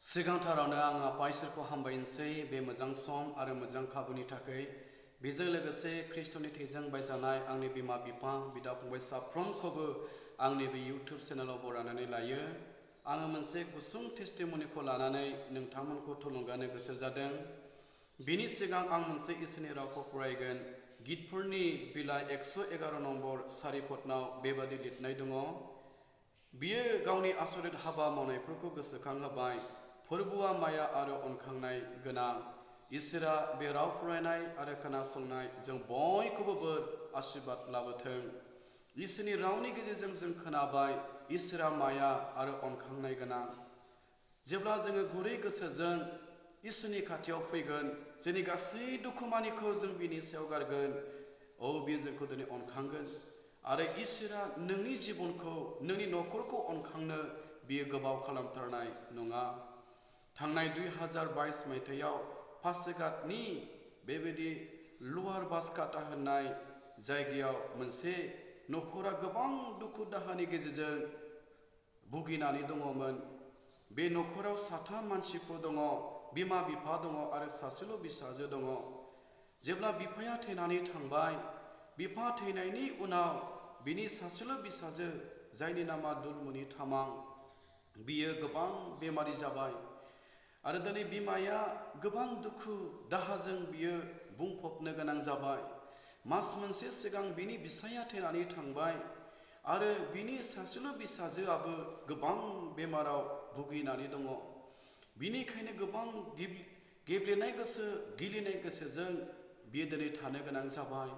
सिगांथारावनो आं आफा इसोरखौ हामबायनोसै बे मोजां सम आरो मोजां खाबुनि थाखाय बेजों लोगोसे ख्रिस्ट'नि थैजों बायजानाय आंनि बिमा बिफा बिदा फंबाय साफ्रोमखौबो आंनि बे इउटिउब चेनेलाव बरायनानै लायो। आङो मोनसे गुसुं टेस्टिमनिखौ लानानै नोंथांमोनखौ थुलुंगानो गोसो जादों। बिनि सिगां आं मोनसे इसोरनि रावखौ फरायगोन। गितफोरनि बिलाइ 111 नम्बर सारि फटनाव बेबादि लिरनाय दङ। बियो गावनि आसरित हाबा मावनायफोरखौ गोसोखांहोबाय। फोरबुआ माया आरो अनखांनाय गोनां। इसोरा बे राव फरायनाय आरो खोनासंनाय जों बयखौबो बोर आशीर्बाद लाबोथों। इसोरनि रावनि गेजेरजों जों खोनाबाय इसोरा माया आरो अनखांनाय गोनां। जेब्ला जोङो गुरै गोसोजों इसोरनि खाथियाव फैगोन, जोंनि गासै दुखुमानिखौ जों बिनि सायाव गारगोन, बियो जोंखौ दिनै अनखांगोन। आरो इसोरा नोंनि जिबनखौ, नोंनि न'खरखौ अनखांनो बियो गोबाव खालामथारनाय नङा। थांनाय 2022 मायथाइयाव पासिघाटनि बेबायदि लवार बासकाटा होननाय जायगायाव मोनसे न'खरा गोबां दुखु दाहानि गेजेरजों भुगिनानै दङमोन। बे न'खराव साथाम मानसिफोर दङ, बिमा बिफा दङ आरो सासेल' फिसाजो दङ। जेब्ला बिफाया थैनानै थांबाय, बिफा थैनायनि उनाव बिनि सासेल' फिसाजो जायनि नामा दुलमुनि तामां, बियो गोबां बेमारि जाबाय। आरो दिनै बिमाया गोबां दुखु दाहाजों बियो बुंफबनो गोनां जाबाय। मास मोनसे सिगां बिनि बिसाया थैनानै थांबाय आरो बिनि सासेल' फिसाजोआबो गोबां बेमाराव भुगिनानै दङ। बिनिखायनो गोबां गेब्लेनाय गोसो, गिलिनाय गोसोजों बियो दिनै थानो गोनां जाबाय।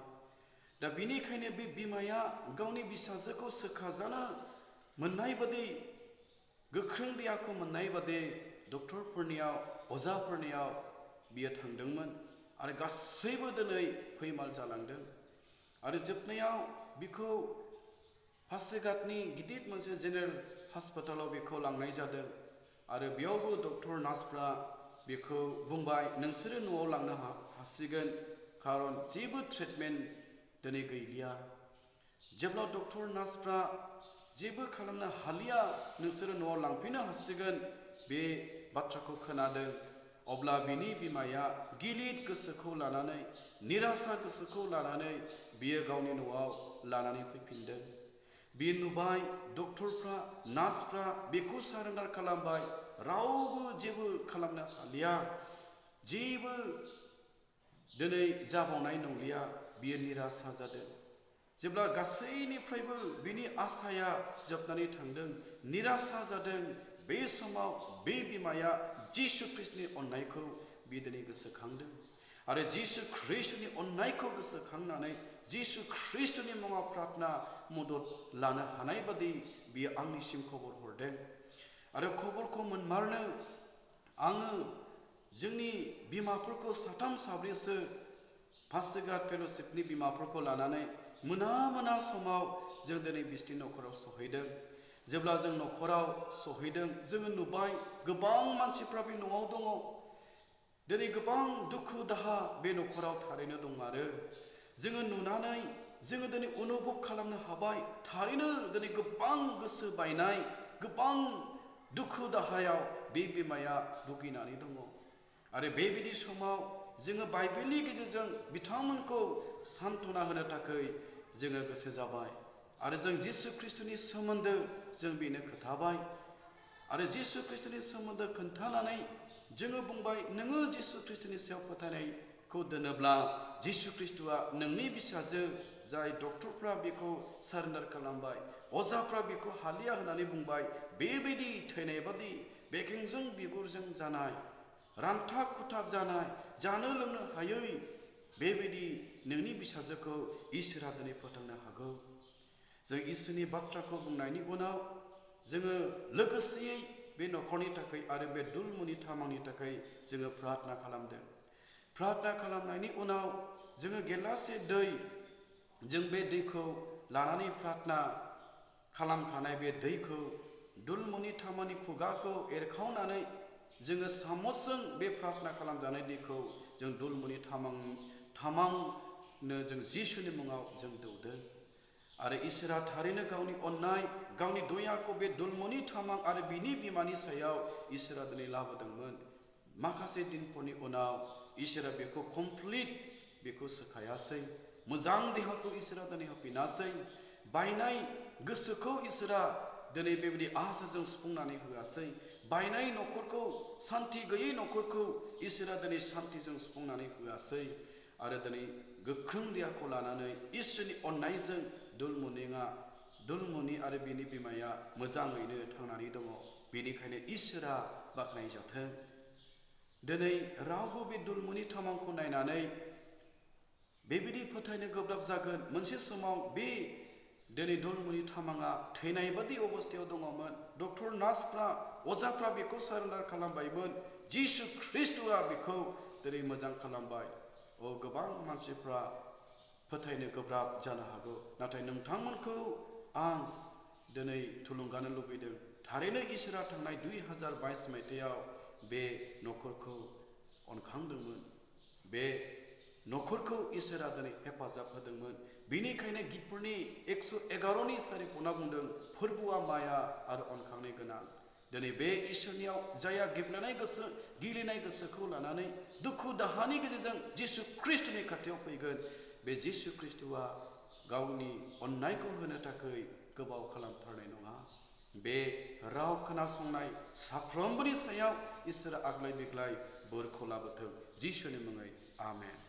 दा बिनिखायनो बे बिमाया गावनि फिसाजोखौ सोखाजानो मोननाय बादि, गोख्रों देहाखौ मोननाय बादि डक्टरफोरनियाव, अजाफोरनियाव बियो थांदोंमोन आरो गासैबो दिनै फैमाल जालांदों। आरो जोबनायाव बिखौ पासिघाटनि गिदिर मोनसे जेनेरेल हस्पिटालाव बिखौ लांनाय जादों। आरो बेयावबो डक्टर नार्सफ्रा बिखौ बुंबाय, नोंसोरो न'आव लांनो हासिगोन, खारन जेबो ट्रिटमेन्ट दिनै गैलिया। जेब्ला डक्टर नार्सफ्रा जेबो खालामनो हालिया, नोंसोरो न'आव लांफैनो हासिगोन, बे बाथ्राखौ खोनादों, अब्ला बिनि बिमाया गिलिर गोसोखौ लानानै, निरासा गोसोखौ लानानै बियो गावनि न'आव लानानै फैफिनदों। बियो नुबाय डक्टरफ्रा, नार्सफ्रा बेखौ सारेन्डार खालामबाय, रावबो जेबो खालामनो हालिया, जेबो दिनै जाबावनाय नंलिया। बियो निरासा जादों। जेब्ला गासैनिफ्रायबो बिनि आसाया जोबनानै थांदों, निरासा जादों, बे समाव बे बिमाया जिसु ख्रीष्टनि अननायखौ बे दिनै गोसोखांदों। आरो जिसु ख्रीष्टनि अननायखौ गोसोखांनानै जिसु ख्रीष्टनि मुङाव प्रार्थना मदद लानो हानाय बादि बियो आंनिसिम खबर हरदों। आरो खबरखौ मोनमारनो आङो जोंनि बिमाफोरखौ साथाम साब्रैसो पासिघाट फेल'शिपनि बिमाफोरखौ लानानै मोना समाव जों दिनै बिसोरनि न'खराव सहैदों। जेब्ला जों न'खराव सहैदों, जोङो नुबाय गोबां मानसिफ्रा बे न'आव दङ। दिनै गोबां दुखु दाहा बे न'खराव थारैनो दं। आरो जोङो नुनानै जोङो दिनै अनुभब खालामनो हाबाय, थारैनो दिनै गोबां गोसो बायनाय, गोबां दुखु दाहायाव बे बिमाया भुगिनानै दङ। आरो बेबायदि समाव जोङो बाइबेलनि गेजेरजों बिथांमोनखौ सान्त्वना होनो थाखाय जोङो गोसो जाबाय। आरो जों जिसु ख्रीष्टनि सोमोन्दो जों बेनो खोन्थाबाय। आरो जिसु ख्रीष्टनि सोमोन्दो खोन्थानानै जोङो बुंबाय, नोङो जिसु ख्रीष्टनि सायाव फोथायनायखौ दोनोब्ला जिसु ख्रीष्टआ नोंनि फिसाजो, जाय डक्टरफ्रा बेखौ सारेन्डार खालामबाय, अजाफ्रा बेखौ हालिया होननानै बुंबाय, बेबायदि थैनाय बादि बेगेंजों बिगुरजों जानाय, रानथाब खुथाब जानाय, जानो लोंनो हायै, बेबायदि नोंनि फिसाजोखौ इसोरा दिनै फोथांनो हागौ। जों इसोरनि बाथ्राखौ बुंनायनि उनाव जोङो लोगोसेयै बे न'खरनि थाखाय आरो बे दुलमुनि तामांनि थाखाय जोङो प्रार्थना खालामदों। प्रार्थना खालामनायनि उनाव जोङो गिलाससे दै, जों बे दैखौ लानानै प्रार्थना खालामखानाय बे दैखौ दुलमुनि तामांनि खुगाखौ एरखावनानै जोङो सामसजों बे प्रार्थना खालामजानाय दैखौ जों दुलमुनि तामांनो जों जिसुनि मुङाव जों दौदों। आरो इसोरा थारैनो गावनि अननाय गावनि दयाखौ बे दुलमुनि थामां आरो बिनि बिमानि सायाव इसोरा दिनै लाबोदोंमोन। माखासे दिनफोरनि उनाव इसोरा बेखौ कमप्लिट बेखौ सोखायासै। मोजां देहाखौ इसोरा दिनै होफिनासै। बायनाय गोसोखौ इसोरा दिनै बेबायदि आसाजों सुफुंनानै होआसै। बायनाय न'खरखौ, सान्थि गैयै न'खरखौ इसोरा दिनै सान्थिजों सुफुंनानै होआसै। आरो दिनै गोख्रों देहाखौ लानानै इसोरनि अननायजों दुलमुनि आरो बिनि बिमाया मोजाङैनो थांनानै दङ। बेनिखायनो इसोरा बाख्नायजाथों। दिनै रावबो बे दुलमुनि थामांखौ नायनानै बेबायदि फोथायनो गोब्राब जागोन मोनसे समाव बे दिनै दुलमुनि थामाङा थैनाय बादि अबस्थायाव दङमोन। डक्टर नार्सफ्रा, अजाफ्रा बेखौ सारेन्डार खालामबायमोन। जिसु ख्रिस्ट'आ बेखौ दिनै मोजां खालामबाय। गोबां मानसिफ्रा फोथायनो गोब्राब जानो हागौ, नाथाय नोंथांमोनखौ आं दिनै थुलुंगानो लुबैदों। थारैनो इसोरा थांनाय 2022 मायथाइयाव बे न'खरखौ अनखांदोंमोन। बे न'खरखौ इसोरा दिनै हेफाजाब होदोंमोन। बेनिखायनो गितफोरनि 111नि 4 बुंदों, फोरबोआ माया आरो अनखांनाय गोनां। दिनै बे इसोरनियाव जायहा गिलिनाय गोसोखौ लानानै दुखु दाहानि गेजेरजों जिसु ख्रिस्ट'नि खाथियाव फैगोन, बे जिसु ख्रिस्ट'आ गावनि अननायखौ होनो थाखाय गोबाव खालामथारनाय नङा। बे राव खोनासंनाय साफ्रोमबोनि सायाव इसोरा आग्लाय बिग्लाय बोरखौ लाबोथों। जिसुनि मुङै आमेन।